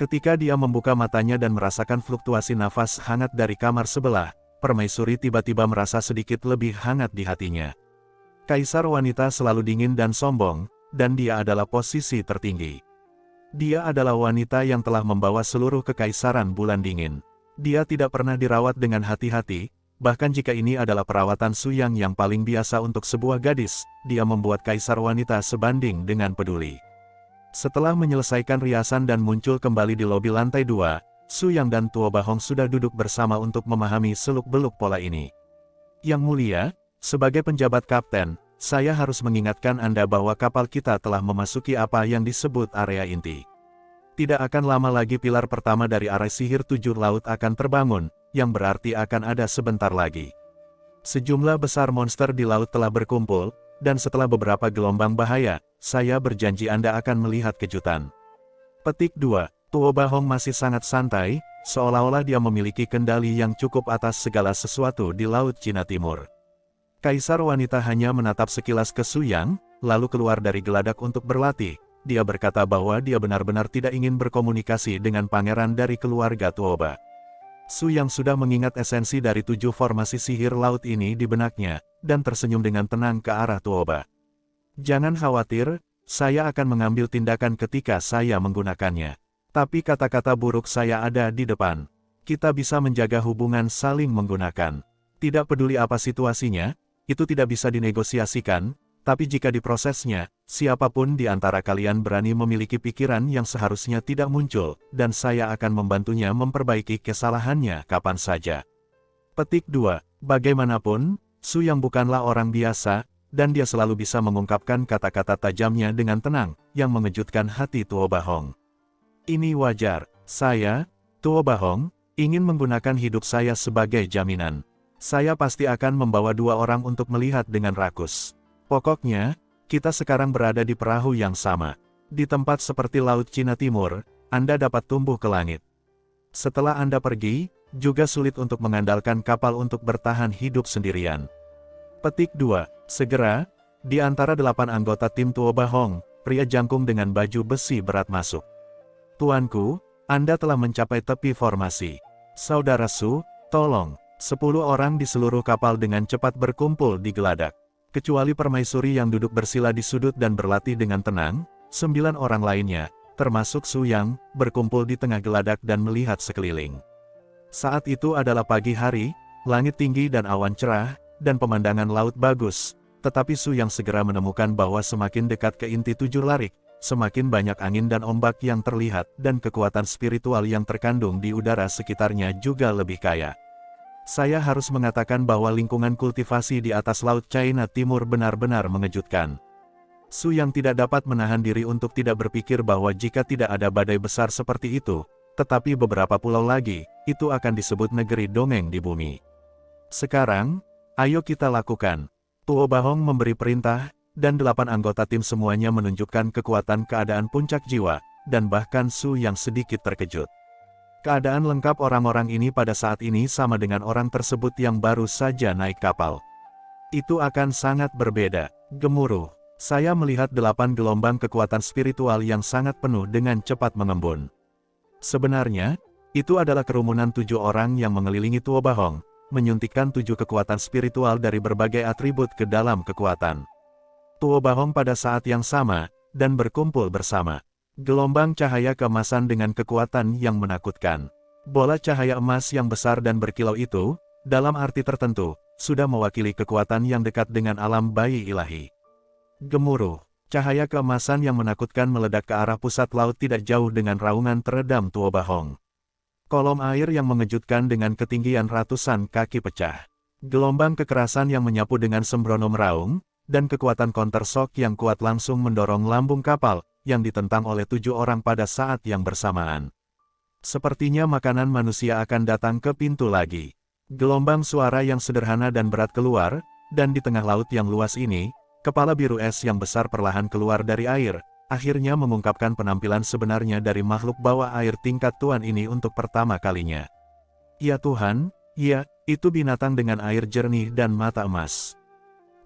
Ketika dia membuka matanya dan merasakan fluktuasi nafas hangat dari kamar sebelah, Permaisuri tiba-tiba merasa sedikit lebih hangat di hatinya. Kaisar wanita selalu dingin dan sombong, dan dia adalah posisi tertinggi. Dia adalah wanita yang telah membawa seluruh kekaisaran bulan dingin. Dia tidak pernah dirawat dengan hati-hati, bahkan jika ini adalah perawatan Suyang yang paling biasa untuk sebuah gadis, dia membuat kaisar wanita sebanding dengan peduli. Setelah menyelesaikan riasan dan muncul kembali di lobi lantai 2, Suyang dan Tuo Bahong sudah duduk bersama untuk memahami seluk-beluk pola ini. Yang mulia, sebagai penjabat kapten, saya harus mengingatkan Anda bahwa kapal kita telah memasuki apa yang disebut area inti. Tidak akan lama lagi pilar pertama dari area sihir 7 laut akan terbangun, yang berarti akan ada sebentar lagi. Sejumlah besar monster di laut telah berkumpul, dan setelah beberapa gelombang bahaya, saya berjanji Anda akan melihat kejutan. Petik 2. Tuo Bahong masih sangat santai, seolah-olah dia memiliki kendali yang cukup atas segala sesuatu di Laut Cina Timur. Kaisar wanita hanya menatap sekilas ke Suyang, lalu keluar dari geladak untuk berlatih. Dia berkata bahwa dia benar-benar tidak ingin berkomunikasi dengan pangeran dari keluarga Tuoba. Suyang sudah mengingat esensi dari 7 formasi sihir laut ini di benaknya, dan tersenyum dengan tenang ke arah Tuoba. Jangan khawatir, saya akan mengambil tindakan ketika saya menggunakannya. Tapi kata-kata buruk saya ada di depan. Kita bisa menjaga hubungan saling menggunakan. Tidak peduli apa situasinya, itu tidak bisa dinegosiasikan, tapi jika diprosesnya, siapapun di antara kalian berani memiliki pikiran yang seharusnya tidak muncul, dan saya akan membantunya memperbaiki kesalahannya kapan saja. Petik 2. Bagaimanapun, Suyang bukanlah orang biasa, dan dia selalu bisa mengungkapkan kata-kata tajamnya dengan tenang, yang mengejutkan hati Tuo Bahong. Ini wajar, saya, Tuo Bahong, ingin menggunakan hidup saya sebagai jaminan. Saya pasti akan membawa 2 orang untuk melihat dengan rakus. Pokoknya, kita sekarang berada di perahu yang sama. Di tempat seperti Laut Cina Timur, Anda dapat tumbuh ke langit. Setelah Anda pergi, juga sulit untuk mengandalkan kapal untuk bertahan hidup sendirian. Petik 2. Segera, di antara 8 anggota tim Tuo Bahong, pria jangkung dengan baju besi berat masuk. Tuanku, Anda telah mencapai tepi formasi. Saudara Su, tolong. 10 orang di seluruh kapal dengan cepat berkumpul di geladak. Kecuali permaisuri yang duduk bersila di sudut dan berlatih dengan tenang, 9 orang lainnya, termasuk Suyang, berkumpul di tengah geladak dan melihat sekeliling. Saat itu adalah pagi hari, langit tinggi dan awan cerah, dan pemandangan laut bagus, tetapi Suyang segera menemukan bahwa semakin dekat ke inti 7 larik, semakin banyak angin dan ombak yang terlihat, dan kekuatan spiritual yang terkandung di udara sekitarnya juga lebih kaya. Saya harus mengatakan bahwa lingkungan kultivasi di atas Laut China Timur benar-benar mengejutkan. Suyang tidak dapat menahan diri untuk tidak berpikir bahwa jika tidak ada badai besar seperti itu, tetapi beberapa pulau lagi, itu akan disebut negeri dongeng di bumi. Sekarang, ayo kita lakukan. Tuo Bahong memberi perintah, dan 8 anggota tim semuanya menunjukkan kekuatan keadaan puncak jiwa, dan bahkan Su yang sedikit terkejut. Keadaan lengkap orang-orang ini pada saat ini sama dengan orang tersebut yang baru saja naik kapal. Itu akan sangat berbeda. Gemuruh. Saya melihat 8 gelombang kekuatan spiritual yang sangat penuh dengan cepat mengembun. Sebenarnya, itu adalah kerumunan 7 orang yang mengelilingi Tuo Bahong, menyuntikkan 7 kekuatan spiritual dari berbagai atribut ke dalam kekuatan Tuo Bahong pada saat yang sama, dan berkumpul bersama. Gelombang cahaya keemasan dengan kekuatan yang menakutkan. Bola cahaya emas yang besar dan berkilau itu, dalam arti tertentu, sudah mewakili kekuatan yang dekat dengan alam bayi ilahi. Gemuruh. Cahaya keemasan yang menakutkan meledak ke arah pusat laut tidak jauh dengan raungan teredam Tuo Bahong. Kolom air yang mengejutkan dengan ketinggian ratusan kaki pecah. Gelombang kekerasan yang menyapu dengan sembrono meraung, dan kekuatan counter shock yang kuat langsung mendorong lambung kapal, yang ditentang oleh 7 orang pada saat yang bersamaan. Sepertinya makanan manusia akan datang ke pintu lagi. Gelombang suara yang sederhana dan berat keluar, dan di tengah laut yang luas ini, kepala biru es yang besar perlahan keluar dari air, akhirnya mengungkapkan penampilan sebenarnya dari makhluk bawah air tingkat tuan ini untuk pertama kalinya. Ya Tuhan, ya, itu binatang dengan air jernih dan mata emas.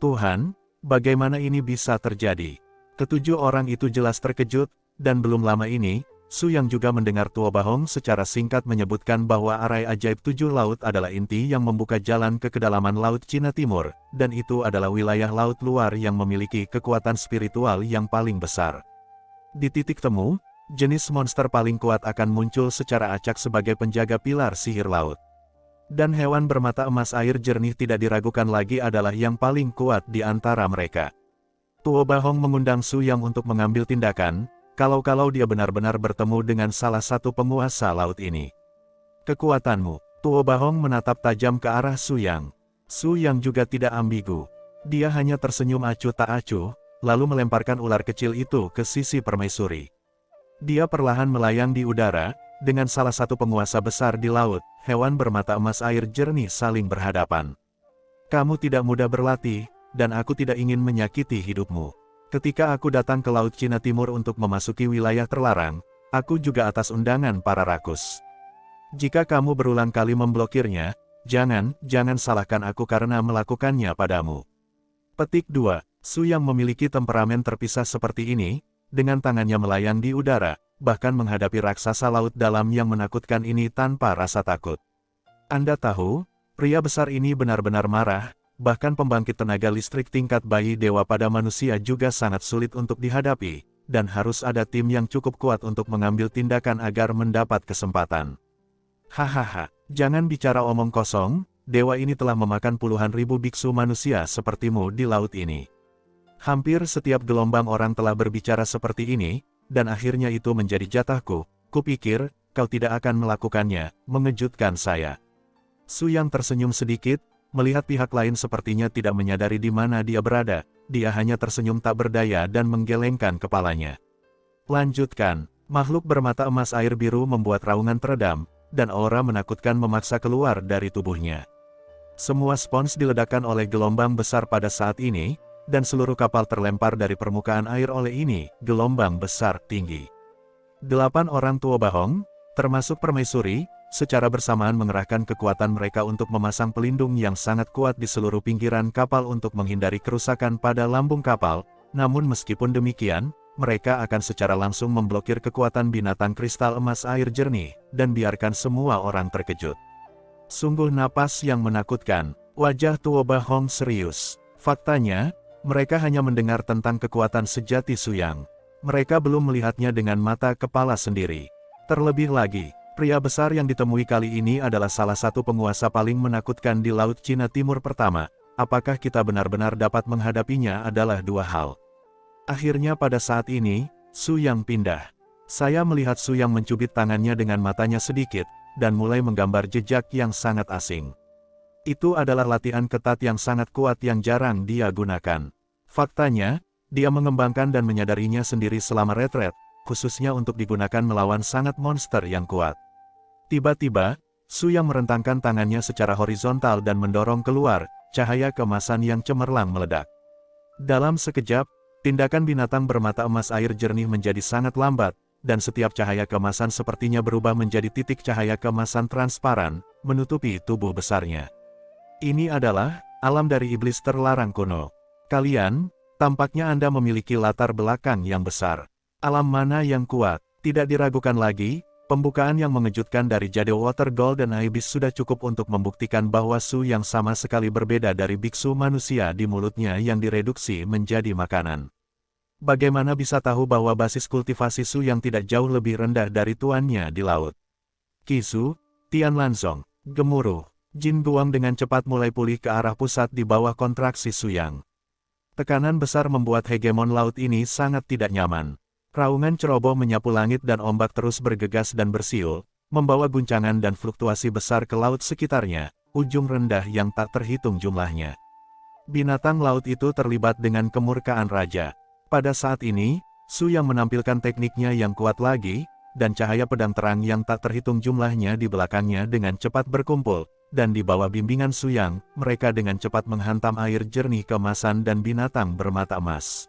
Tuhan, bagaimana ini bisa terjadi? Ketujuh orang itu jelas terkejut, dan belum lama ini, Su Yang juga mendengar Tuo Bahong secara singkat menyebutkan bahwa arai ajaib 7 laut adalah inti yang membuka jalan ke kedalaman Laut Cina Timur, dan itu adalah wilayah laut luar yang memiliki kekuatan spiritual yang paling besar. Di titik temu, jenis monster paling kuat akan muncul secara acak sebagai penjaga pilar sihir laut. Dan hewan bermata emas air jernih tidak diragukan lagi adalah yang paling kuat di antara mereka. Tuo Bahong mengundang Su Yang untuk mengambil tindakan, kalau dia benar-benar bertemu dengan salah satu penguasa laut ini. Kekuatanmu. Tuo Bahong menatap tajam ke arah Su Yang. Su Yang juga tidak ambigu. Dia hanya tersenyum acuh tak acuh, lalu melemparkan ular kecil itu ke sisi permaisuri. Dia perlahan melayang di udara, dengan salah satu penguasa besar di laut, hewan bermata emas air jernih saling berhadapan. Kamu tidak mudah berlatih, dan aku tidak ingin menyakiti hidupmu. Ketika aku datang ke Laut Cina Timur untuk memasuki wilayah terlarang, aku juga atas undangan para rakus. Jika kamu berulang kali memblokirnya, jangan salahkan aku karena melakukannya padamu. Petik 2. Su Yang memiliki temperamen terpisah seperti ini, dengan tangannya melayang di udara, bahkan menghadapi raksasa laut dalam yang menakutkan ini tanpa rasa takut. Anda tahu, pria besar ini benar-benar marah. Bahkan pembangkit tenaga listrik tingkat bayi dewa pada manusia juga sangat sulit untuk dihadapi, dan harus ada tim yang cukup kuat untuk mengambil tindakan agar mendapat kesempatan. Hahaha, jangan bicara omong kosong, dewa ini telah memakan puluhan ribu biksu manusia sepertimu di laut ini. Hampir setiap gelombang orang telah berbicara seperti ini, dan akhirnya itu menjadi jatahku. Kupikir, kau tidak akan melakukannya, mengejutkan saya. Su Yang tersenyum sedikit, melihat pihak lain sepertinya tidak menyadari di mana dia berada, dia hanya tersenyum tak berdaya dan menggelengkan kepalanya. Lanjutkan, makhluk bermata emas air biru membuat raungan teredam, dan aura menakutkan memaksa keluar dari tubuhnya. Semua spons diledakkan oleh gelombang besar pada saat ini, dan seluruh kapal terlempar dari permukaan air oleh ini, gelombang besar tinggi. 8 orang Tuo Bahong, termasuk permaisuri, secara bersamaan mengerahkan kekuatan mereka untuk memasang pelindung yang sangat kuat di seluruh pinggiran kapal untuk menghindari kerusakan pada lambung kapal, namun meskipun demikian, mereka akan secara langsung memblokir kekuatan binatang kristal emas air jernih, dan biarkan semua orang terkejut. Sungguh napas yang menakutkan, wajah Tuo Bahong serius. Faktanya, mereka hanya mendengar tentang kekuatan sejati Su Yang. Mereka belum melihatnya dengan mata kepala sendiri. Terlebih lagi, pria besar yang ditemui kali ini adalah salah satu penguasa paling menakutkan di Laut Cina Timur pertama. Apakah kita benar-benar dapat menghadapinya adalah dua hal. Akhirnya pada saat ini, Su Yang pindah. Saya melihat Su Yang mencubit tangannya dengan matanya sedikit, dan mulai menggambar jejak yang sangat asing. Itu adalah latihan ketat yang sangat kuat yang jarang dia gunakan. Faktanya, dia mengembangkan dan menyadarinya sendiri selama retret, khususnya untuk digunakan melawan sangat monster yang kuat. Tiba-tiba, Su Yang merentangkan tangannya secara horizontal dan mendorong keluar, cahaya keemasan yang cemerlang meledak. Dalam sekejap, tindakan binatang bermata emas air jernih menjadi sangat lambat, dan setiap cahaya keemasan sepertinya berubah menjadi titik cahaya keemasan transparan, menutupi tubuh besarnya. Ini adalah alam dari iblis terlarang kuno. Kalian, tampaknya Anda memiliki latar belakang yang besar. Alam mana yang kuat? Tidak diragukan lagi, pembukaan yang mengejutkan dari Jade Water Golden Ibis sudah cukup untuk membuktikan bahwa Su Yang sama sekali berbeda dari biksu manusia di mulutnya yang direduksi menjadi makanan. Bagaimana bisa tahu bahwa basis kultivasi Su Yang tidak jauh lebih rendah dari tuannya di laut? Kisu, Tian Lanzong, gemuruh. Jin Guang dengan cepat mulai pulih ke arah pusat di bawah kontraksi Su Yang. Tekanan besar membuat hegemon laut ini sangat tidak nyaman. Raungan ceroboh menyapu langit dan ombak terus bergegas dan bersiul, membawa guncangan dan fluktuasi besar ke laut sekitarnya, ujung rendah yang tak terhitung jumlahnya. Binatang laut itu terlibat dengan kemurkaan raja. Pada saat ini, Su Yang menampilkan tekniknya yang kuat lagi, dan cahaya pedang terang yang tak terhitung jumlahnya di belakangnya dengan cepat berkumpul, dan di bawah bimbingan Su Yang, mereka dengan cepat menghantam air jernih keemasan dan binatang bermata emas.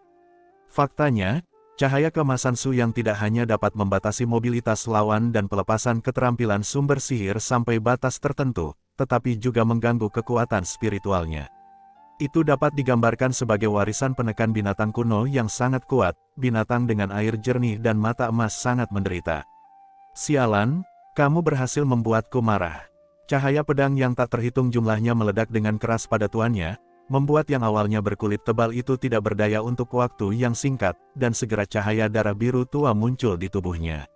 Faktanya, cahaya keemasan Su Yang tidak hanya dapat membatasi mobilitas lawan dan pelepasan keterampilan sumber sihir sampai batas tertentu, tetapi juga mengganggu kekuatan spiritualnya. Itu dapat digambarkan sebagai warisan penekan binatang kuno yang sangat kuat, binatang dengan air jernih dan mata emas sangat menderita. Sialan, kamu berhasil membuatku marah. Cahaya pedang yang tak terhitung jumlahnya meledak dengan keras pada tuannya, membuat yang awalnya berkulit tebal itu tidak berdaya untuk waktu yang singkat, dan segera cahaya darah biru tua muncul di tubuhnya.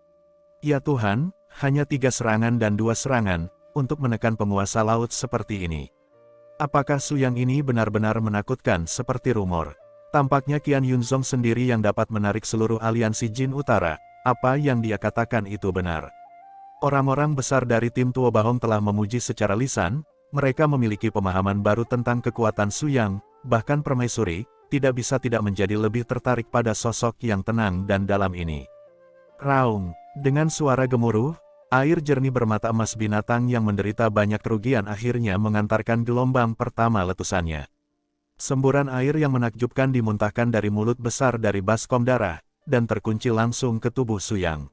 Ya Tuhan, hanya 3 serangan dan 2 serangan, untuk menekan penguasa laut seperti ini. Apakah Su Yang ini benar-benar menakutkan seperti rumor? Tampaknya Qian Yunzong sendiri yang dapat menarik seluruh aliansi Jin Utara. Apa yang dia katakan itu benar. Orang-orang besar dari tim Tuo Bahong telah memuji secara lisan, mereka memiliki pemahaman baru tentang kekuatan Su Yang, bahkan permaisuri, tidak bisa tidak menjadi lebih tertarik pada sosok yang tenang dan dalam ini. Raung, dengan suara gemuruh, air jernih bermata emas binatang yang menderita banyak kerugian akhirnya mengantarkan gelombang pertama letusannya. Semburan air yang menakjubkan dimuntahkan dari mulut besar dari baskom darah, dan terkunci langsung ke tubuh Su Yang.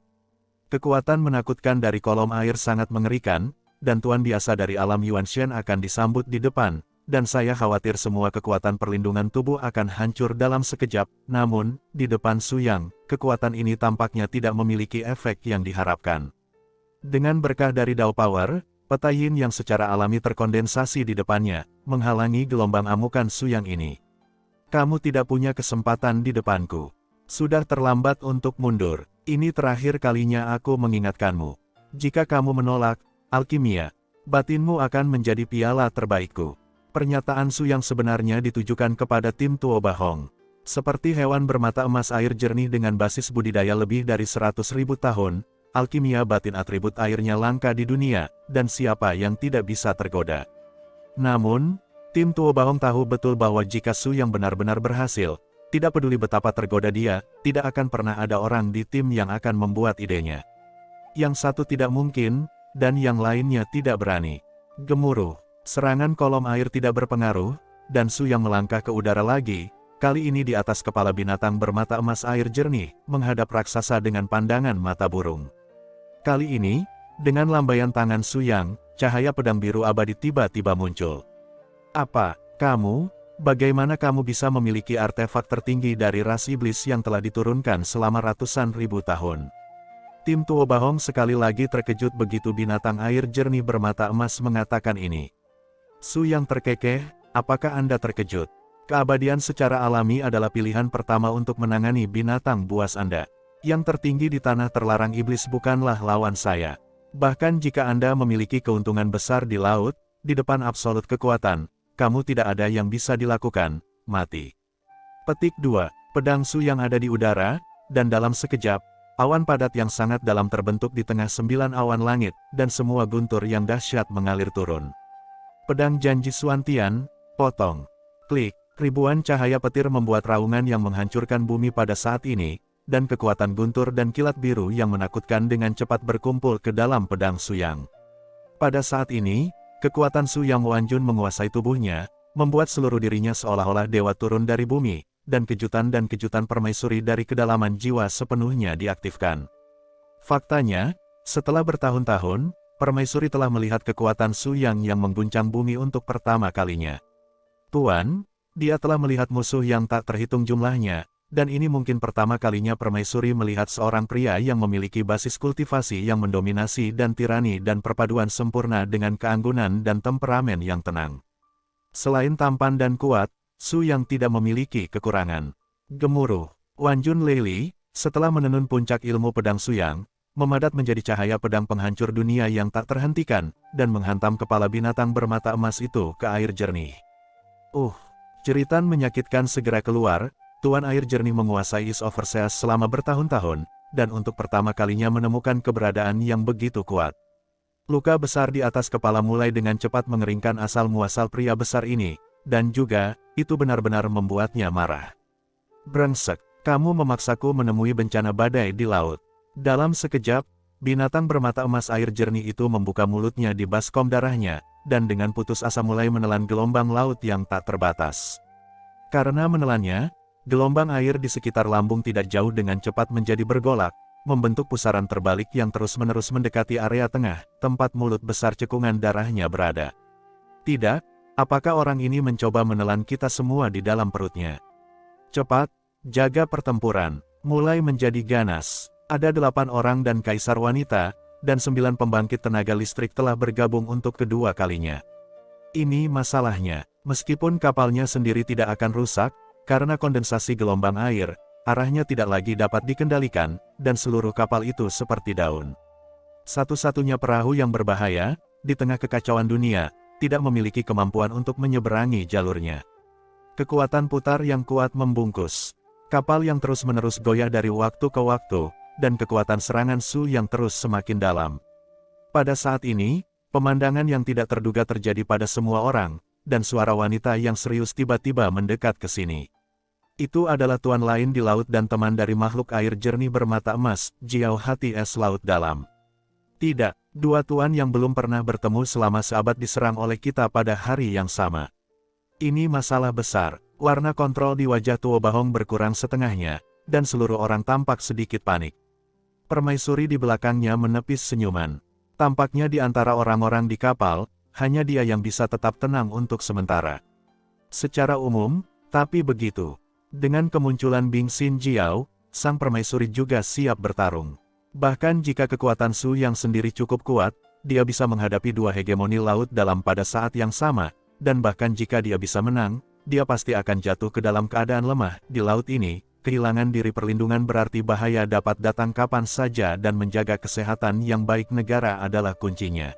Kekuatan menakutkan dari kolom air sangat mengerikan, dan tuan biasa dari alam Yuanshen akan disambut di depan, dan saya khawatir semua kekuatan perlindungan tubuh akan hancur dalam sekejap, namun, di depan Su Yang, kekuatan ini tampaknya tidak memiliki efek yang diharapkan. Dengan berkah dari Dao Power, peta Yin yang secara alami terkondensasi di depannya, menghalangi gelombang amukan Su Yang ini. Kamu tidak punya kesempatan di depanku. Sudah terlambat untuk mundur. Ini terakhir kalinya aku mengingatkanmu. Jika kamu menolak, alkimia, batinmu akan menjadi piala terbaikku. Pernyataan Su Yang sebenarnya ditujukan kepada tim Tuo Bahong. Seperti hewan bermata emas air jernih dengan basis budidaya lebih dari 100.000 tahun, alkimia batin atribut airnya langka di dunia, dan siapa yang tidak bisa tergoda. Namun, tim Tuo Bahong tahu betul bahwa jika Su Yang benar-benar berhasil, tidak peduli betapa tergoda dia, tidak akan pernah ada orang di tim yang akan membuat idenya. Yang satu tidak mungkin, dan yang lainnya tidak berani. Gemuruh, serangan kolom air tidak berpengaruh, dan Su Yang melangkah ke udara lagi, kali ini di atas kepala binatang bermata emas air jernih, menghadap raksasa dengan pandangan mata burung. Kali ini, dengan lambaian tangan Su Yang, cahaya pedang biru abadi tiba-tiba muncul. Apa, kamu? Bagaimana kamu bisa memiliki artefak tertinggi dari ras iblis yang telah diturunkan selama ratusan ribu tahun? Tim Tuo Bahong sekali lagi terkejut begitu binatang air jernih bermata emas mengatakan ini. Su Yang terkekeh, apakah Anda terkejut? Keabadian secara alami adalah pilihan pertama untuk menangani binatang buas Anda. Yang tertinggi di tanah terlarang iblis bukanlah lawan saya. Bahkan jika Anda memiliki keuntungan besar di laut, di depan absolut kekuatan, kamu tidak ada yang bisa dilakukan, mati. Petik 2. Pedang Su Yang ada di udara, dan dalam sekejap, awan padat yang sangat dalam terbentuk di tengah 9 awan langit, dan semua guntur yang dahsyat mengalir turun. Pedang janji Suantian, potong. Klik, ribuan cahaya petir membuat raungan yang menghancurkan bumi pada saat ini, dan kekuatan guntur dan kilat biru yang menakutkan dengan cepat berkumpul ke dalam pedang Su Yang. Pada saat ini, kekuatan Su Yang Wanjun menguasai tubuhnya, membuat seluruh dirinya seolah-olah dewa turun dari bumi, dan kejutan permaisuri dari kedalaman jiwa sepenuhnya diaktifkan. Faktanya, setelah bertahun-tahun, permaisuri telah melihat kekuatan Su Yang mengguncang bumi untuk pertama kalinya. Tuan, dia telah melihat musuh yang tak terhitung jumlahnya, dan ini mungkin pertama kalinya permaisuri melihat seorang pria yang memiliki basis kultivasi yang mendominasi dan tirani dan perpaduan sempurna dengan keanggunan dan temperamen yang tenang. Selain tampan dan kuat, Su Yang tidak memiliki kekurangan. Gemuruh, Wanjun Leili, setelah menenun puncak ilmu pedang Su Yang, memadat menjadi cahaya pedang penghancur dunia yang tak terhentikan, dan menghantam kepala binatang bermata emas itu ke air jernih. Jeritan menyakitkan segera keluar. Tuan air jernih menguasai East Overseas selama bertahun-tahun, dan untuk pertama kalinya menemukan keberadaan yang begitu kuat. Luka besar di atas kepala mulai dengan cepat mengeringkan asal-muasal pria besar ini, dan juga, itu benar-benar membuatnya marah. Brengsek, kamu memaksaku menemui bencana badai di laut. Dalam sekejap, binatang bermata emas air jernih itu membuka mulutnya di baskom darahnya, dan dengan putus asa mulai menelan gelombang laut yang tak terbatas. Karena menelannya, gelombang air di sekitar lambung tidak jauh dengan cepat menjadi bergolak, membentuk pusaran terbalik yang terus-menerus mendekati area tengah, tempat mulut besar cekungan darahnya berada. Tidak, apakah orang ini mencoba menelan kita semua di dalam perutnya? Cepat, jaga pertempuran, mulai menjadi ganas. Ada 8 orang dan kaisar wanita, dan 9 pembangkit tenaga listrik telah bergabung untuk kedua kalinya. Ini masalahnya, meskipun kapalnya sendiri tidak akan rusak, karena kondensasi gelombang air, arahnya tidak lagi dapat dikendalikan, dan seluruh kapal itu seperti daun. Satu-satunya perahu yang berbahaya, di tengah kekacauan dunia, tidak memiliki kemampuan untuk menyeberangi jalurnya. Kekuatan putar yang kuat membungkus. Kapal yang terus-menerus goyah dari waktu ke waktu, dan kekuatan serangan Su yang terus semakin dalam. Pada saat ini, pemandangan yang tidak terduga terjadi pada semua orang, dan suara wanita yang serius tiba-tiba mendekat ke sini. Itu adalah tuan lain di laut dan teman dari makhluk air jernih bermata emas, Jiao Hati Es Laut Dalam. Tidak, dua tuan yang belum pernah bertemu selama seabad diserang oleh kita pada hari yang sama. Ini masalah besar, warna kontrol di wajah Tuo Bahong berkurang setengahnya, dan seluruh orang tampak sedikit panik. Permaisuri di belakangnya menepis senyuman. Tampaknya di antara orang-orang di kapal, hanya dia yang bisa tetap tenang untuk sementara. Secara umum, tapi begitu. Dengan kemunculan Bing Xin Jiao, sang permaisuri juga siap bertarung. Bahkan jika kekuatan Su yang sendiri cukup kuat, dia bisa menghadapi dua hegemoni laut dalam pada saat yang sama, dan bahkan jika dia bisa menang, dia pasti akan jatuh ke dalam keadaan lemah di laut ini. Kehilangan diri perlindungan berarti bahaya dapat datang kapan saja dan menjaga kesehatan yang baik negara adalah kuncinya.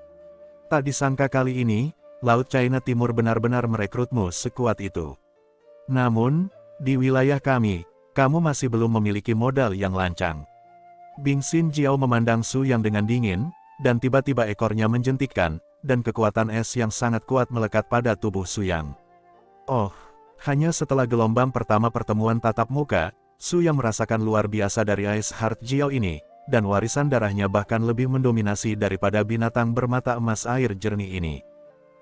Tak disangka kali ini, Laut China Timur benar-benar merekrutmu sekuat itu. Namun, di wilayah kami, kamu masih belum memiliki modal yang lancang. Bing Xin Jiao memandang Su yang dengan dingin, dan tiba-tiba ekornya menjentikkan, dan kekuatan es yang sangat kuat melekat pada tubuh Su Yang. Oh, hanya setelah gelombang pertama pertemuan tatap muka, Su yang merasakan luar biasa dari Ice Heart Jiao ini, dan warisan darahnya bahkan lebih mendominasi daripada binatang bermata emas air jernih ini.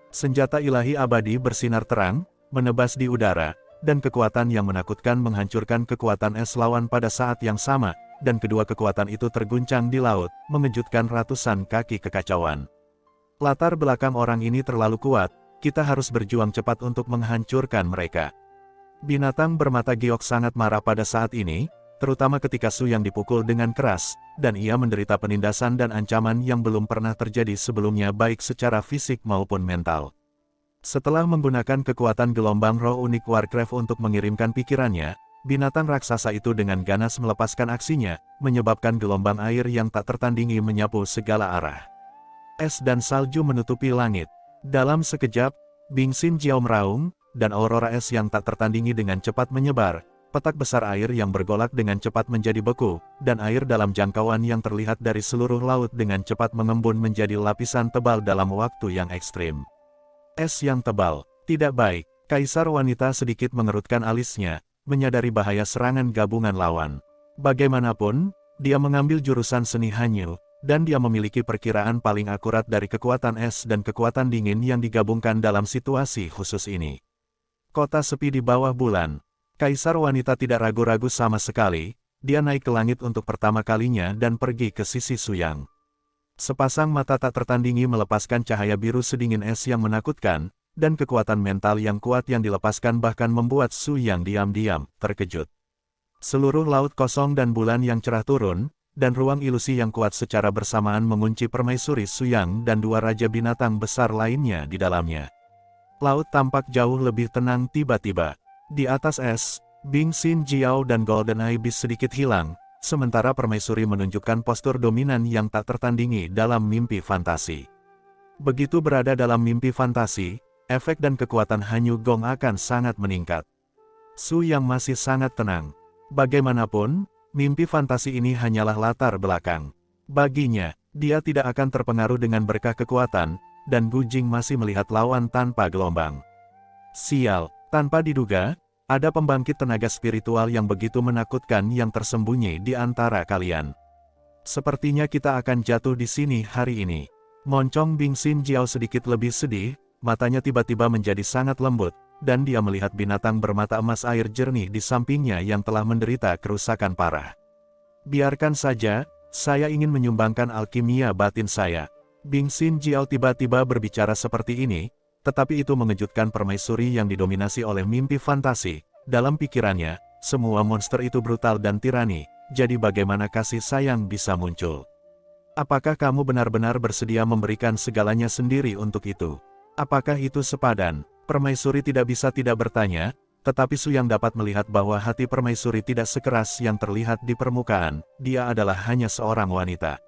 Senjata ilahi abadi bersinar terang, menebas di udara, dan kekuatan yang menakutkan menghancurkan kekuatan es lawan pada saat yang sama, dan kedua kekuatan itu terguncang di laut, mengejutkan ratusan kaki kekacauan. Latar belakang orang ini terlalu kuat, kita harus berjuang cepat untuk menghancurkan mereka. Binatang bermata giok sangat marah pada saat ini, terutama ketika Su yang dipukul dengan keras, dan ia menderita penindasan dan ancaman yang belum pernah terjadi sebelumnya baik secara fisik maupun mental. Setelah menggunakan kekuatan gelombang roh unik Warcraft untuk mengirimkan pikirannya, binatang raksasa itu dengan ganas melepaskan aksinya, menyebabkan gelombang air yang tak tertandingi menyapu segala arah. Es dan salju menutupi langit. Dalam sekejap, Bing Xin Jiao meraung, dan aurora es yang tak tertandingi dengan cepat menyebar, petak besar air yang bergolak dengan cepat menjadi beku, dan air dalam jangkauan yang terlihat dari seluruh laut dengan cepat mengembun menjadi lapisan tebal dalam waktu yang ekstrim. Es yang tebal, tidak baik, kaisar wanita sedikit mengerutkan alisnya, menyadari bahaya serangan gabungan lawan. Bagaimanapun, dia mengambil jurusan seni Hanyu, dan dia memiliki perkiraan paling akurat dari kekuatan es dan kekuatan dingin yang digabungkan dalam situasi khusus ini. Kota sepi di bawah bulan. Kaisar wanita tidak ragu-ragu sama sekali, dia naik ke langit untuk pertama kalinya dan pergi ke sisi Su Yang. Sepasang mata tak tertandingi melepaskan cahaya biru sedingin es yang menakutkan, dan kekuatan mental yang kuat yang dilepaskan bahkan membuat Su Yang diam-diam terkejut. Seluruh laut kosong dan bulan yang cerah turun, dan ruang ilusi yang kuat secara bersamaan mengunci permaisuri Su Yang dan dua raja binatang besar lainnya di dalamnya. Laut tampak jauh lebih tenang tiba-tiba. Di atas es, Bing Xin Jiao dan Golden Ibis sedikit hilang, sementara permaisuri menunjukkan postur dominan yang tak tertandingi dalam mimpi fantasi. Begitu berada dalam mimpi fantasi, efek dan kekuatan Hanyu Gong akan sangat meningkat. Su Yang masih sangat tenang. Bagaimanapun, mimpi fantasi ini hanyalah latar belakang. Baginya, dia tidak akan terpengaruh dengan berkah kekuatan, dan Gu Jing masih melihat lawan tanpa gelombang. Sial, tanpa diduga, ada pembangkit tenaga spiritual yang begitu menakutkan yang tersembunyi di antara kalian. Sepertinya kita akan jatuh di sini hari ini. Moncong Bing Xin Jiao sedikit lebih sedih, matanya tiba-tiba menjadi sangat lembut, dan dia melihat binatang bermata emas air jernih di sampingnya yang telah menderita kerusakan parah. Biarkan saja, saya ingin menyumbangkan alkimia batin saya. Bing Xin Jiao tiba-tiba berbicara seperti ini, tetapi itu mengejutkan permaisuri yang didominasi oleh mimpi fantasi. Dalam pikirannya, semua monster itu brutal dan tirani, jadi bagaimana kasih sayang bisa muncul? Apakah kamu benar-benar bersedia memberikan segalanya sendiri untuk itu? Apakah itu sepadan? Permaisuri tidak bisa tidak bertanya, tetapi Su Yang dapat melihat bahwa hati Permaisuri tidak sekeras yang terlihat di permukaan, dia adalah hanya seorang wanita.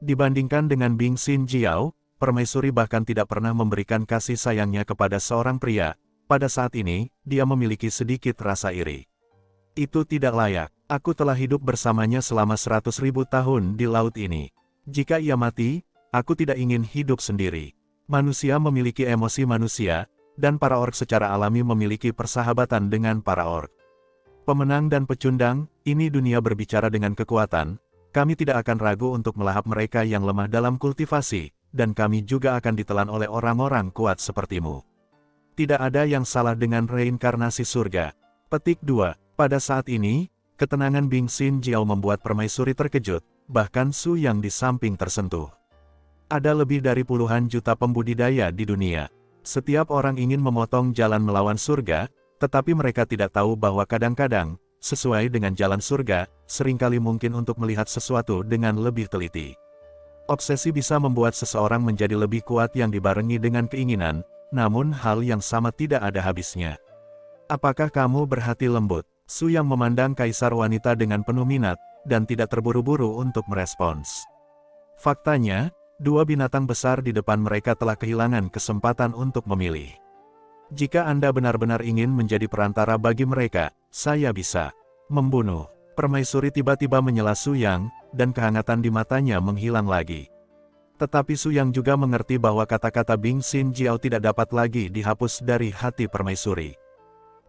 Dibandingkan dengan Bing Xin Jiao, Permaisuri bahkan tidak pernah memberikan kasih sayangnya kepada seorang pria. Pada saat ini, dia memiliki sedikit rasa iri. Itu tidak layak. Aku telah hidup bersamanya selama 100.000 tahun di laut ini. Jika ia mati, aku tidak ingin hidup sendiri. Manusia memiliki emosi manusia, dan para orc secara alami memiliki persahabatan dengan para orc. Pemenang dan pecundang, ini dunia berbicara dengan kekuatan. Kami tidak akan ragu untuk melahap mereka yang lemah dalam kultivasi, dan kami juga akan ditelan oleh orang-orang kuat sepertimu. Tidak ada yang salah dengan reinkarnasi surga. Petik 2. Pada saat ini, ketenangan Bing Xin Jiao membuat Permaisuri terkejut, bahkan Su Yang di samping tersentuh. Ada lebih dari puluhan juta pembudidaya di dunia. Setiap orang ingin memotong jalan melawan surga, tetapi mereka tidak tahu bahwa kadang-kadang, sesuai dengan jalan surga, seringkali mungkin untuk melihat sesuatu dengan lebih teliti. Obsesi bisa membuat seseorang menjadi lebih kuat yang dibarengi dengan keinginan, namun hal yang sama tidak ada habisnya. Apakah kamu berhati lembut? Su Yang memandang kaisar wanita dengan penuh minat, dan tidak terburu-buru untuk merespons. Faktanya, dua binatang besar di depan mereka telah kehilangan kesempatan untuk memilih. Jika Anda benar-benar ingin menjadi perantara bagi mereka, saya bisa membunuh. Permaisuri tiba-tiba menyela Su Yang, dan kehangatan di matanya menghilang lagi. Tetapi Su Yang juga mengerti bahwa kata-kata Bing Xin Jiao tidak dapat lagi dihapus dari hati Permaisuri.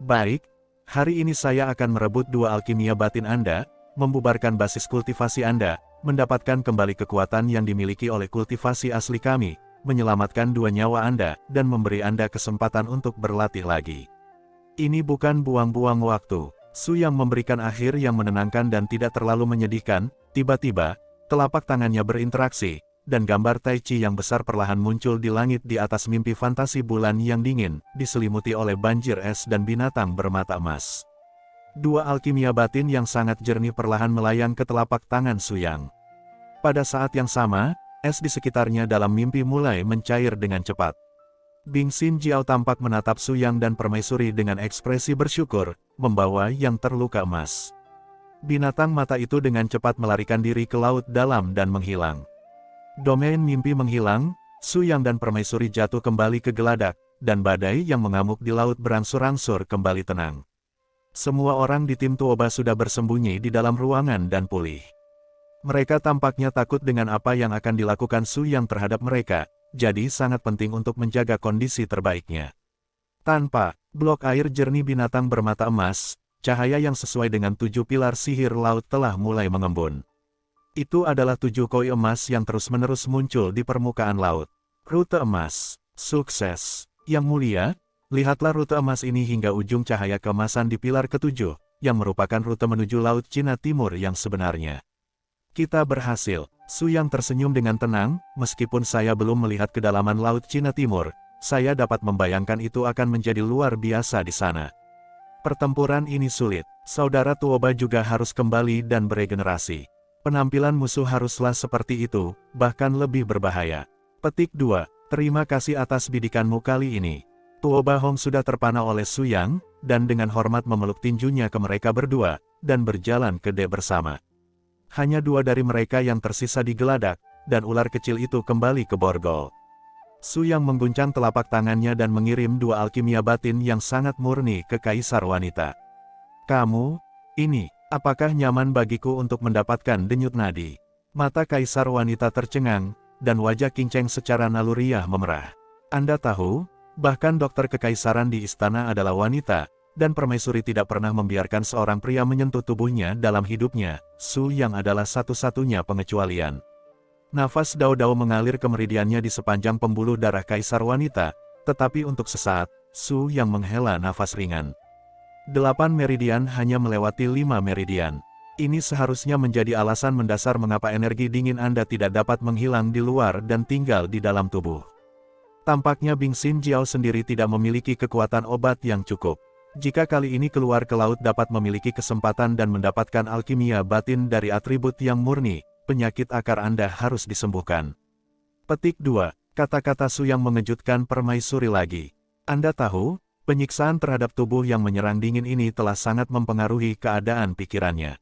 Baik, hari ini saya akan merebut dua alkimia batin Anda, membubarkan basis kultivasi Anda, mendapatkan kembali kekuatan yang dimiliki oleh kultivasi asli kami, menyelamatkan dua nyawa Anda, dan memberi Anda kesempatan untuk berlatih lagi. Ini bukan buang-buang waktu. Su Yang memberikan akhir yang menenangkan dan tidak terlalu menyedihkan. Tiba-tiba, telapak tangannya berinteraksi, dan gambar Tai Chi yang besar perlahan muncul di langit di atas mimpi fantasi bulan yang dingin, diselimuti oleh banjir es dan binatang bermata emas. Dua alkimia batin yang sangat jernih perlahan melayang ke telapak tangan Su Yang. Pada saat yang sama, es di sekitarnya dalam mimpi mulai mencair dengan cepat. Bing Xin Jiao tampak menatap Su Yang dan Permaisuri dengan ekspresi bersyukur, membawa yang terluka emas. Binatang mata itu dengan cepat melarikan diri ke laut dalam dan menghilang. Domain mimpi menghilang, Su Yang dan Permaisuri jatuh kembali ke geladak, dan badai yang mengamuk di laut berangsur-angsur kembali tenang. Semua orang di tim Tuoba sudah bersembunyi di dalam ruangan dan pulih. Mereka tampaknya takut dengan apa yang akan dilakukan Su Yang terhadap mereka, jadi sangat penting untuk menjaga kondisi terbaiknya. Tanpa blok air jernih binatang bermata emas, cahaya yang sesuai dengan 7 pilar sihir laut telah mulai mengembun. Itu adalah 7 koi emas yang terus-menerus muncul di permukaan laut. Rute emas. Sukses. Yang mulia, lihatlah rute emas ini hingga ujung cahaya keemasan di pilar ke-7, yang merupakan rute menuju Laut Cina Timur yang sebenarnya. Kita berhasil. Su Yang tersenyum dengan tenang, meskipun saya belum melihat kedalaman Laut Cina Timur, saya dapat membayangkan itu akan menjadi luar biasa di sana. Pertempuran ini sulit, saudara Tuoba juga harus kembali dan beregenerasi. Penampilan musuh haruslah seperti itu, bahkan lebih berbahaya. Petik 2. Terima kasih atas bidikanmu kali ini. Tuoba Hong sudah terpana oleh Su Yang, dan dengan hormat memeluk tinjunya ke mereka berdua, dan berjalan ke dek bersama. Hanya 2 dari mereka yang tersisa di geladak, dan ular kecil itu kembali ke borgol. Su Yang mengguncang telapak tangannya dan mengirim 2 alkimia batin yang sangat murni ke kaisar wanita. Kamu, ini, apakah nyaman bagiku untuk mendapatkan denyut nadi? Mata kaisar wanita tercengang, dan wajah Qing Cheng secara naluriah memerah. Anda tahu, bahkan dokter kekaisaran di istana adalah wanita, dan Permaisuri tidak pernah membiarkan seorang pria menyentuh tubuhnya dalam hidupnya. Su Yang adalah satu-satunya pengecualian. Nafas Dao-Dao mengalir ke meridiannya di sepanjang pembuluh darah kaisar wanita, tetapi untuk sesaat, Su Yang menghela nafas ringan. 8 meridian hanya melewati 5 meridian. Ini seharusnya menjadi alasan mendasar mengapa energi dingin Anda tidak dapat menghilang di luar dan tinggal di dalam tubuh. Tampaknya Bing Xin Jiao sendiri tidak memiliki kekuatan obat yang cukup. Jika kali ini keluar ke laut dapat memiliki kesempatan dan mendapatkan alkimia batin dari atribut yang murni, penyakit akar Anda harus disembuhkan. Petik 2. Kata-kata Su yang mengejutkan permaisuri lagi. Anda tahu, penyiksaan terhadap tubuh yang menyerang dingin ini telah sangat mempengaruhi keadaan pikirannya.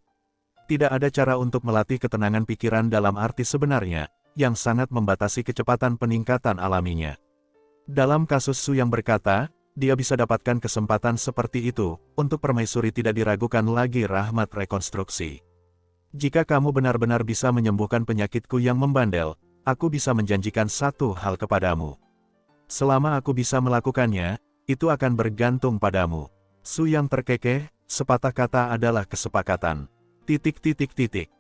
Tidak ada cara untuk melatih ketenangan pikiran dalam arti sebenarnya, yang sangat membatasi kecepatan peningkatan alaminya. Dalam kasus Su yang berkata, dia bisa dapatkan kesempatan seperti itu, untuk permaisuri tidak diragukan lagi rahmat rekonstruksi. Jika kamu benar-benar bisa menyembuhkan penyakitku yang membandel, aku bisa menjanjikan satu hal kepadamu. Selama aku bisa melakukannya, itu akan bergantung padamu. Su yang terkekeh, sepatah kata adalah kesepakatan.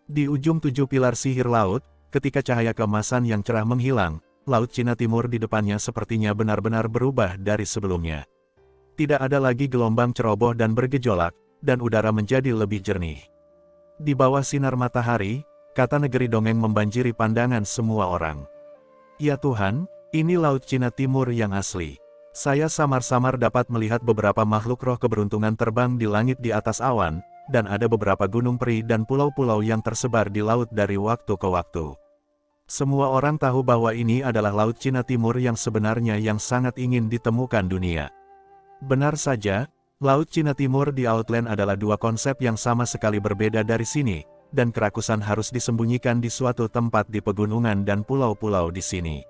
Di ujung 7 pilar sihir laut, ketika cahaya keemasan yang cerah menghilang, Laut Cina Timur di depannya sepertinya benar-benar berubah dari sebelumnya. Tidak ada lagi gelombang ceroboh dan bergejolak, dan udara menjadi lebih jernih. Di bawah sinar matahari, kata negeri dongeng membanjiri pandangan semua orang. Ya Tuhan, ini Laut Cina Timur yang asli. Saya samar-samar dapat melihat beberapa makhluk roh keberuntungan terbang di langit di atas awan, dan ada beberapa gunung peri dan pulau-pulau yang tersebar di laut dari waktu ke waktu. Semua orang tahu bahwa ini adalah Laut Cina Timur yang sebenarnya yang sangat ingin ditemukan dunia. Benar saja, Laut Cina Timur di Outland adalah dua konsep yang sama sekali berbeda dari sini, dan kerakusan harus disembunyikan di suatu tempat di pegunungan dan pulau-pulau di sini.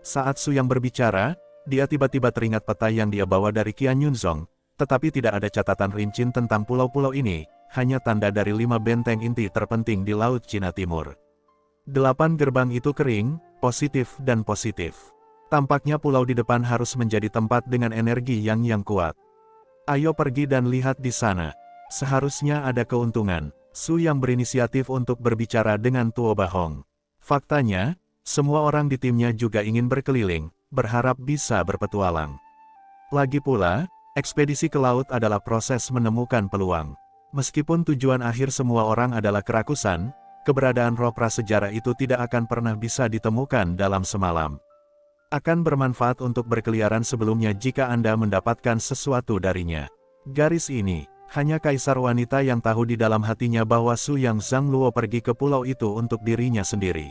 Saat Su yang berbicara, dia tiba-tiba teringat peta yang dia bawa dari Qian Yunzong, tetapi tidak ada catatan rinci tentang pulau-pulau ini, hanya tanda dari 5 benteng inti terpenting di Laut Cina Timur. 8 gerbang itu kering, positif dan positif. Tampaknya pulau di depan harus menjadi tempat dengan energi yang kuat. Ayo pergi dan lihat di sana. Seharusnya ada keuntungan. Su yang berinisiatif untuk berbicara dengan Tuo Bahong. Faktanya, semua orang di timnya juga ingin berkeliling, berharap bisa berpetualang. Lagi pula, ekspedisi ke laut adalah proses menemukan peluang. Meskipun tujuan akhir semua orang adalah kerakusan, keberadaan roh prasejarah itu tidak akan pernah bisa ditemukan dalam semalam. Akan bermanfaat untuk berkeliaran sebelumnya jika Anda mendapatkan sesuatu darinya. Garis ini, hanya kaisar wanita yang tahu di dalam hatinya bahwa Su Yang Zhangluo pergi ke pulau itu untuk dirinya sendiri.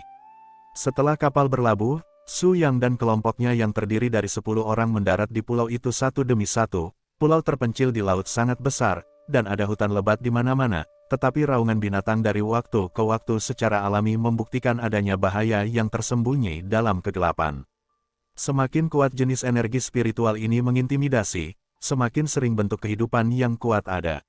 Setelah kapal berlabuh, Su Yang dan kelompoknya yang terdiri dari 10 orang mendarat di pulau itu satu demi satu. Pulau terpencil di laut sangat besar, dan ada hutan lebat di mana-mana. Tetapi raungan binatang dari waktu ke waktu secara alami membuktikan adanya bahaya yang tersembunyi dalam kegelapan. Semakin kuat jenis energi spiritual ini mengintimidasi, semakin sering bentuk kehidupan yang kuat ada.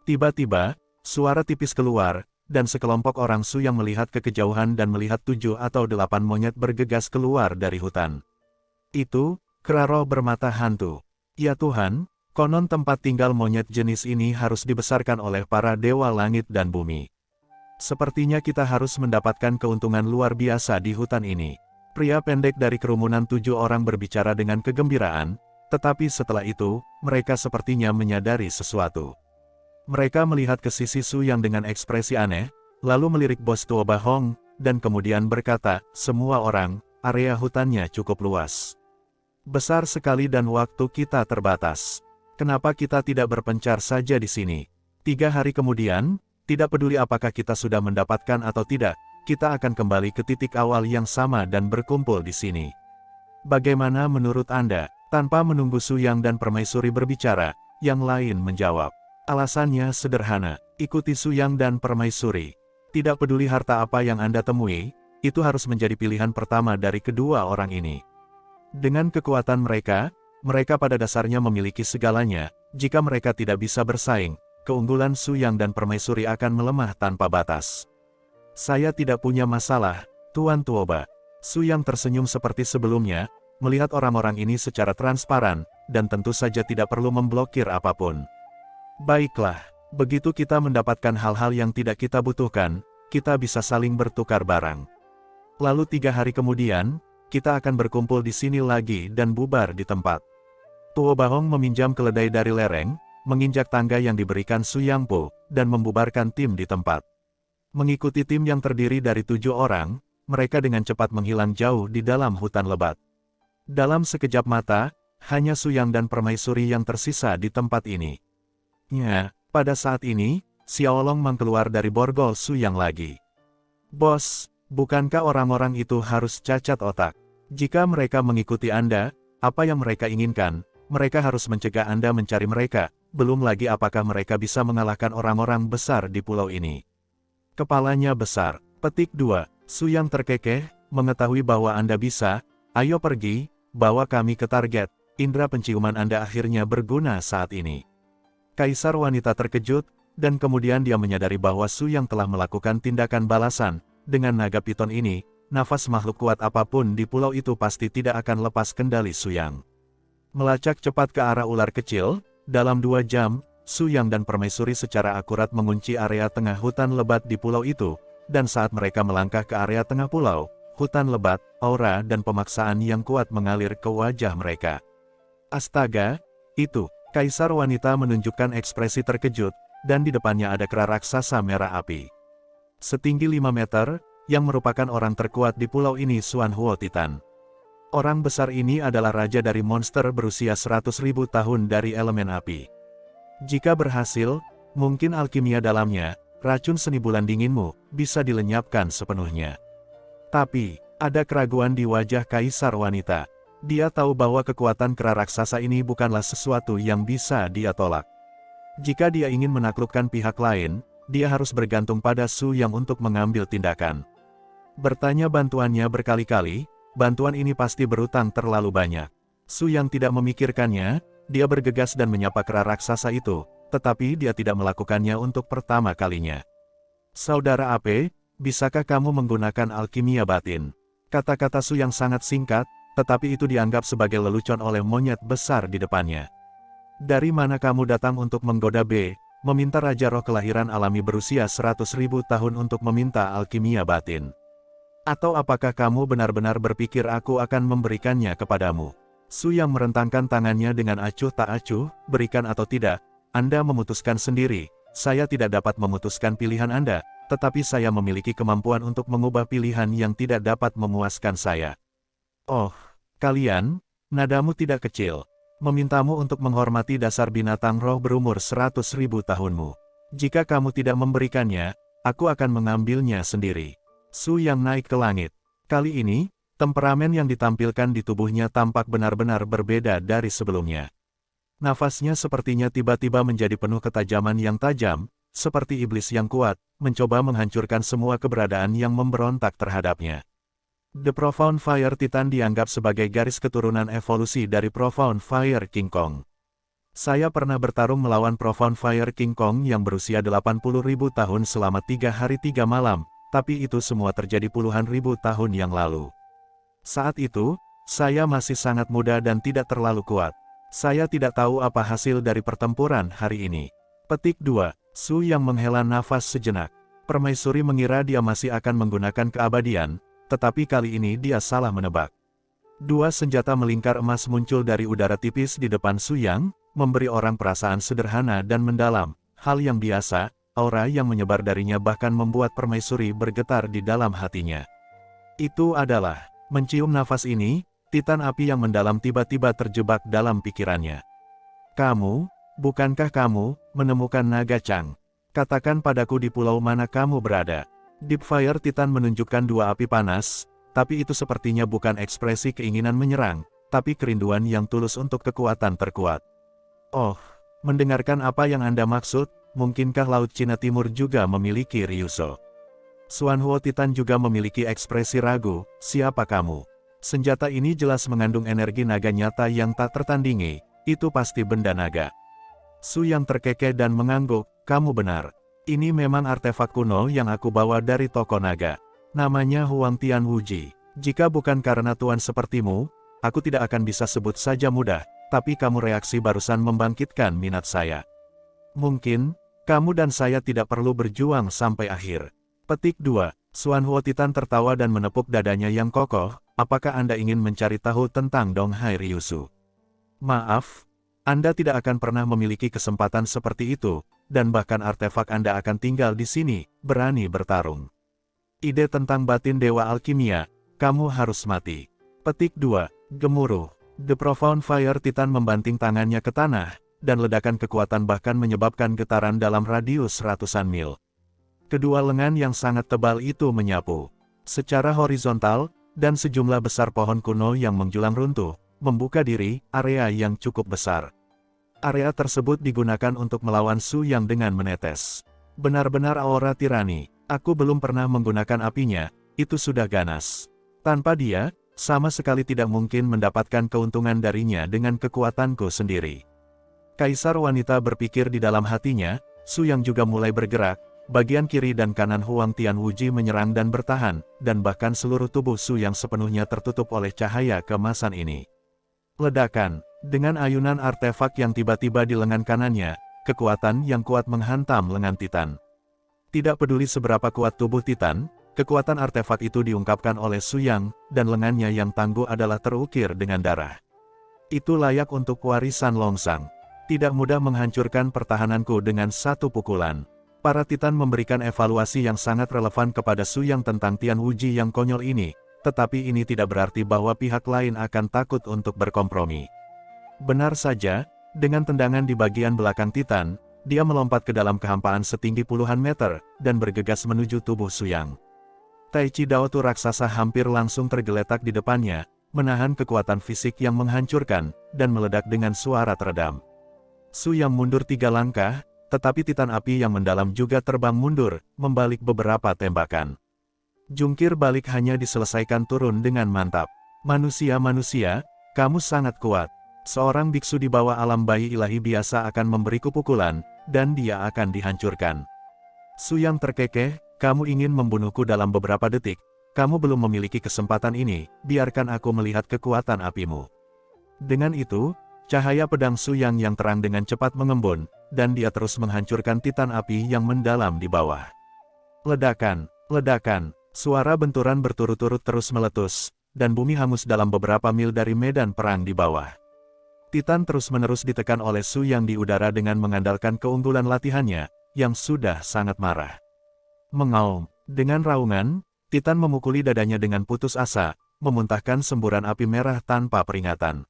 Tiba-tiba, suara tipis keluar, dan sekelompok orang Su yang melihat ke kejauhan dan melihat 7 atau 8 monyet bergegas keluar dari hutan. Itu, kera roh bermata hantu. Ya Tuhan, konon tempat tinggal monyet jenis ini harus dibesarkan oleh para dewa langit dan bumi. Sepertinya kita harus mendapatkan keuntungan luar biasa di hutan ini. Pria pendek dari kerumunan 7 orang berbicara dengan kegembiraan, tetapi setelah itu, mereka sepertinya menyadari sesuatu. Mereka melihat ke sisi Su yang dengan ekspresi aneh, lalu melirik bos Tuo Bahong, dan kemudian berkata, semua orang, area hutannya cukup luas. Besar sekali dan waktu kita terbatas. Kenapa kita tidak berpencar saja di sini? 3 hari kemudian, tidak peduli apakah kita sudah mendapatkan atau tidak, kita akan kembali ke titik awal yang sama dan berkumpul di sini. Bagaimana menurut Anda? Tanpa menunggu Su Yang dan permaisuri berbicara, yang lain menjawab. Alasannya sederhana, ikuti Su Yang dan permaisuri. Tidak peduli harta apa yang Anda temui, itu harus menjadi pilihan pertama dari kedua orang ini. Dengan kekuatan mereka pada dasarnya memiliki segalanya. Jika mereka tidak bisa bersaing, keunggulan Su Yang dan permaisuri akan melemah tanpa batas. Saya tidak punya masalah, Tuan Tuoba. Su Yang tersenyum seperti sebelumnya, melihat orang-orang ini secara transparan, dan tentu saja tidak perlu memblokir apapun. Baiklah, begitu kita mendapatkan hal-hal yang tidak kita butuhkan, kita bisa saling bertukar barang. Lalu 3 hari kemudian, kita akan berkumpul di sini lagi dan bubar di tempat. Tuo Bahong meminjam keledai dari lereng, menginjak tangga yang diberikan Su Yang Po, dan membubarkan tim di tempat. Mengikuti tim yang terdiri dari 7 orang, mereka dengan cepat menghilang jauh di dalam hutan lebat. Dalam sekejap mata, Hanya Su Yang dan permaisuri yang tersisa di tempat ini. Ya, pada saat ini, Xiaolong keluar dari borgol Su Yang lagi. Bos, bukankah orang-orang itu harus cacat otak? Jika mereka mengikuti Anda, apa yang mereka inginkan, mereka harus mencegah Anda mencari mereka, belum lagi apakah mereka bisa mengalahkan orang-orang besar di pulau ini. Kepalanya besar. Petik 2. Su Yang terkekeh, mengetahui bahwa Anda bisa, ayo pergi, bawa kami ke target, indera penciuman Anda akhirnya berguna saat ini. Kaisar wanita terkejut, dan kemudian dia menyadari bahwa Su Yang telah melakukan tindakan balasan. Dengan naga piton ini, nafas makhluk kuat apapun di pulau itu pasti tidak akan lepas kendali Su Yang. Melacak cepat ke arah ular kecil, dalam 2 jam, Su Yang dan permaisuri secara akurat mengunci area tengah hutan lebat di pulau itu, dan saat mereka melangkah ke area tengah pulau, hutan lebat, aura dan pemaksaan yang kuat mengalir ke wajah mereka. Astaga, itu, kaisar wanita menunjukkan ekspresi terkejut, dan di depannya ada kera raksasa merah api. Setinggi 5 meter, yang merupakan orang terkuat di pulau ini Xuanhuo Titan. Orang besar ini adalah raja dari monster berusia 100.000 tahun dari elemen api. Jika berhasil, mungkin alkimia dalamnya, racun seni bulan dinginmu, bisa dilenyapkan sepenuhnya. Tapi, ada keraguan di wajah kaisar wanita. Dia tahu bahwa kekuatan kera raksasa ini bukanlah sesuatu yang bisa dia tolak. Jika dia ingin menaklukkan pihak lain, dia harus bergantung pada Su Yang untuk mengambil tindakan. Bertanya bantuannya berkali-kali, bantuan ini pasti berutang terlalu banyak. Su Yang tidak memikirkannya, dia bergegas dan menyapa kera raksasa itu, tetapi dia tidak melakukannya untuk pertama kalinya. Saudara Ape, bisakah kamu menggunakan alkimia batin? Kata-kata Su Yang sangat singkat, tetapi itu dianggap sebagai lelucon oleh monyet besar di depannya. Dari mana kamu datang untuk menggoda B, meminta Raja Roh kelahiran alami berusia 100.000 tahun untuk meminta alkimia batin? Atau apakah kamu benar-benar berpikir aku akan memberikannya kepadamu? Su Yang merentangkan tangannya dengan acuh tak acuh, berikan atau tidak, Anda memutuskan sendiri, saya tidak dapat memutuskan pilihan Anda, tetapi saya memiliki kemampuan untuk mengubah pilihan yang tidak dapat memuaskan saya. Oh, kalian, nadamu tidak kecil, memintamu untuk menghormati dasar binatang roh berumur 100.000 tahunmu. Jika kamu tidak memberikannya, aku akan mengambilnya sendiri. Su Yang naik ke langit. Kali ini, temperamen yang ditampilkan di tubuhnya tampak benar-benar berbeda dari sebelumnya. Nafasnya sepertinya tiba-tiba menjadi penuh ketajaman yang tajam, seperti iblis yang kuat, mencoba menghancurkan semua keberadaan yang memberontak terhadapnya. The Profound Fire Titan dianggap sebagai garis keturunan evolusi dari Profound Fire King Kong. Saya pernah bertarung melawan Profound Fire King Kong yang berusia 80.000 tahun selama 3 hari 3 malam, tapi itu semua terjadi puluhan ribu tahun yang lalu. Saat itu, saya masih sangat muda dan tidak terlalu kuat. Saya tidak tahu apa hasil dari pertempuran hari ini. Petik 2. Su Yang menghela nafas sejenak. Permaisuri mengira dia masih akan menggunakan keabadian, tetapi kali ini dia salah menebak. 2 senjata melingkar emas muncul dari udara tipis di depan Su Yang, memberi orang perasaan sederhana dan mendalam, hal yang biasa, aura yang menyebar darinya bahkan membuat permaisuri bergetar di dalam hatinya. Itu adalah... Mencium nafas ini, Titan api yang mendalam tiba-tiba terjebak dalam pikirannya. Kamu, bukankah kamu, menemukan naga Chang? Katakan padaku di pulau mana kamu berada. Deep Fire Titan menunjukkan 2 api panas, tapi itu sepertinya bukan ekspresi keinginan menyerang, tapi kerinduan yang tulus untuk kekuatan terkuat. Oh, mendengarkan apa yang Anda maksud, mungkinkah Laut Cina Timur juga memiliki Ryuso? Xuanhuo Titan juga memiliki ekspresi ragu, siapa kamu? Senjata ini jelas mengandung energi naga nyata yang tak tertandingi, itu pasti benda naga. Su Yang terkekeh dan mengangguk, kamu benar. Ini memang artefak kuno yang aku bawa dari toko naga. Namanya Huang Tian Wuji. Jika bukan karena tuan sepertimu, aku tidak akan bisa sebut saja mudah, tapi kamu reaksi barusan membangkitkan minat saya. Mungkin, kamu dan saya tidak perlu berjuang sampai akhir. Petik 2. Xuanhuo Titan tertawa dan menepuk dadanya yang kokoh, apakah Anda ingin mencari tahu tentang Donghai Ryusu? Maaf, Anda tidak akan pernah memiliki kesempatan seperti itu, dan bahkan artefak Anda akan tinggal di sini, berani bertarung. Ide tentang batin Dewa Alkimia, kamu harus mati. Petik 2. Gemuruh. The Profound Fire Titan membanting tangannya ke tanah, dan ledakan kekuatan bahkan menyebabkan getaran dalam radius ratusan mil. Kedua lengan yang sangat tebal itu menyapu secara horizontal, dan sejumlah besar pohon kuno yang menjulang runtuh, membuka diri area yang cukup besar. Area tersebut digunakan untuk melawan Su Yang dengan menetes. Benar-benar aura tirani. Aku belum pernah menggunakan apinya, itu sudah ganas. Tanpa dia, sama sekali tidak mungkin mendapatkan keuntungan darinya dengan kekuatanku sendiri. Kaisar wanita berpikir di dalam hatinya. Su Yang juga mulai bergerak. Bagian kiri dan kanan Huang Tianwuji menyerang dan bertahan, dan bahkan seluruh tubuh Su Yang sepenuhnya tertutup oleh cahaya kemasan ini. Ledakan. Dengan ayunan artefak yang tiba-tiba di lengan kanannya, kekuatan yang kuat menghantam lengan Titan. Tidak peduli seberapa kuat tubuh Titan, kekuatan artefak itu diungkapkan oleh Su Yang, dan lengannya yang tangguh adalah terukir dengan darah. Itu layak untuk warisan Longsang. Tidak mudah menghancurkan pertahananku dengan satu pukulan. Para Titan memberikan evaluasi yang sangat relevan kepada Su Yang tentang Tianwuji yang konyol ini, tetapi ini tidak berarti bahwa pihak lain akan takut untuk berkompromi. Benar saja, dengan tendangan di bagian belakang Titan, dia melompat ke dalam kehampaan setinggi puluhan meter, dan bergegas menuju tubuh Su Yang. Tai Chi Daotu raksasa hampir langsung tergeletak di depannya, menahan kekuatan fisik yang menghancurkan, dan meledak dengan suara teredam. Su Yang mundur 3 langkah, tetapi Titan api yang mendalam juga terbang mundur, membalik beberapa tembakan. Jungkir balik hanya diselesaikan turun dengan mantap. Manusia-manusia, kamu sangat kuat. Seorang biksu di bawah alam bayi ilahi biasa akan memberiku pukulan, dan dia akan dihancurkan. Su Yang terkekeh, kamu ingin membunuhku dalam beberapa detik, kamu belum memiliki kesempatan ini, biarkan aku melihat kekuatan apimu. Dengan itu, cahaya pedang Su Yang yang terang dengan cepat mengembun, dan dia terus menghancurkan Titan api yang mendalam di bawah. Ledakan, ledakan, suara benturan berturut-turut terus meletus, dan bumi hangus dalam beberapa mil dari medan perang di bawah. Titan terus-menerus ditekan oleh Su Yang di udara dengan mengandalkan keunggulan latihannya, yang sudah sangat marah. Mengaum, dengan raungan, Titan memukuli dadanya dengan putus asa, memuntahkan semburan api merah tanpa peringatan.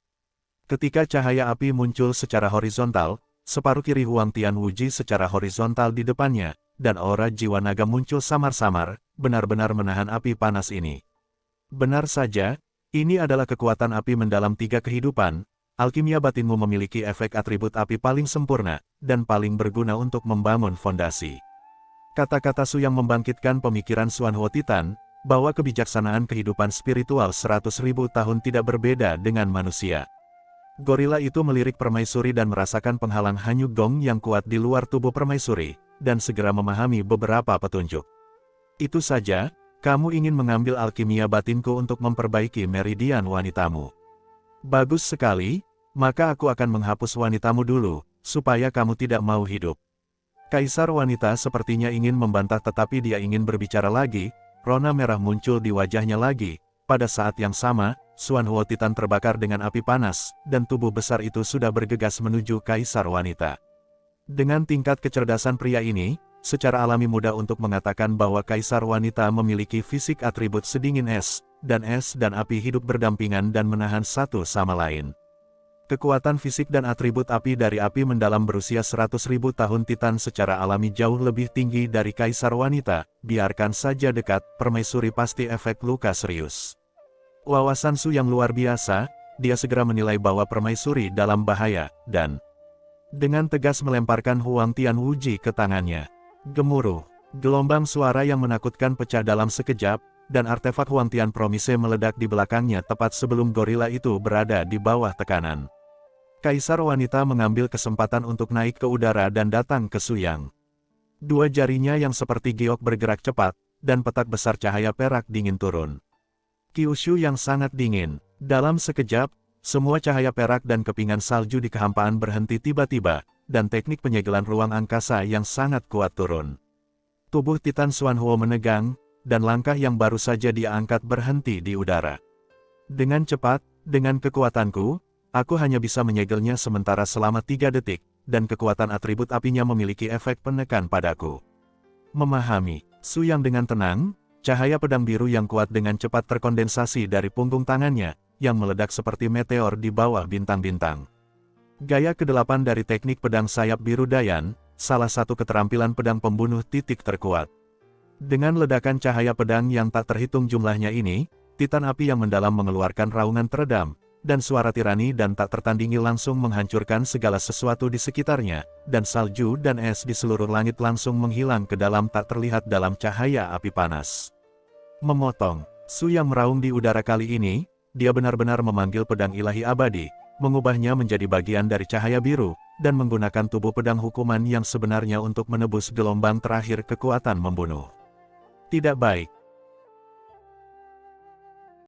Ketika cahaya api muncul secara horizontal, separuh kiri Huang Tianwuji secara horizontal di depannya, dan aura jiwa naga muncul samar-samar, benar-benar menahan api panas ini. Benar saja, ini adalah kekuatan api mendalam 3 kehidupan, alkimia batinmu memiliki efek atribut api paling sempurna, dan paling berguna untuk membangun fondasi. Kata-kata Su Yang membangkitkan pemikiran Xuanhuo Titan, bahwa kebijaksanaan kehidupan spiritual 100.000 tahun tidak berbeda dengan manusia. Gorila itu melirik permaisuri dan merasakan penghalang hanyut gong yang kuat di luar tubuh permaisuri, dan segera memahami beberapa petunjuk. Itu saja, kamu ingin mengambil alkimia batinku untuk memperbaiki meridian wanitamu. Bagus sekali, maka aku akan menghapus wanitamu dulu, supaya kamu tidak mau hidup. Kaisar wanita sepertinya ingin membantah tetapi dia ingin berbicara lagi, rona merah muncul di wajahnya lagi. Pada saat yang sama, Xuanhuo Titan terbakar dengan api panas, dan tubuh besar itu sudah bergegas menuju Kaisar wanita. Dengan tingkat kecerdasan pria ini, secara alami mudah untuk mengatakan bahwa Kaisar wanita memiliki fisik atribut sedingin es dan api hidup berdampingan dan menahan satu sama lain. Kekuatan fisik dan atribut api dari api mendalam berusia 100.000 tahun Titan secara alami jauh lebih tinggi dari Kaisar wanita, biarkan saja dekat, permaisuri pasti efek luka serius. Wawasan Su yang luar biasa, dia segera menilai bahwa permaisuri dalam bahaya, dan dengan tegas melemparkan Huang Tianwuji ke tangannya. Gemuruh, gelombang suara yang menakutkan pecah dalam sekejap, dan artefak Huang Tian Promise meledak di belakangnya tepat sebelum gorila itu berada di bawah tekanan. Kaisar wanita mengambil kesempatan untuk naik ke udara dan datang ke Su Yang. Dua jarinya yang seperti giok bergerak cepat, dan petak besar cahaya perak dingin turun. Kyushu yang sangat dingin. Dalam sekejap, semua cahaya perak dan kepingan salju di kehampaan berhenti tiba-tiba, dan teknik penyegelan ruang angkasa yang sangat kuat turun. Tubuh Titan Xuanhuo menegang, dan langkah yang baru saja dia angkat berhenti di udara. Dengan cepat, dengan kekuatanku, aku hanya bisa menyegelnya sementara selama 3 detik, dan kekuatan atribut apinya memiliki efek penekan padaku. Memahami, Su Yang dengan tenang, cahaya pedang biru yang kuat dengan cepat terkondensasi dari punggung tangannya, yang meledak seperti meteor di bawah bintang-bintang. Gaya ke-8 dari teknik pedang sayap biru Dayan, salah satu keterampilan pedang pembunuh titik terkuat. Dengan ledakan cahaya pedang yang tak terhitung jumlahnya ini, Titan api yang mendalam mengeluarkan raungan teredam, dan suara tirani dan tak tertandingi langsung menghancurkan segala sesuatu di sekitarnya, dan salju dan es di seluruh langit langsung menghilang ke dalam tak terlihat dalam cahaya api panas. Memotong. Su yang meraung di udara kali ini, dia benar-benar memanggil pedang ilahi abadi, mengubahnya menjadi bagian dari cahaya biru, dan menggunakan tubuh pedang hukuman yang sebenarnya untuk menebus gelombang terakhir kekuatan membunuh. Tidak baik.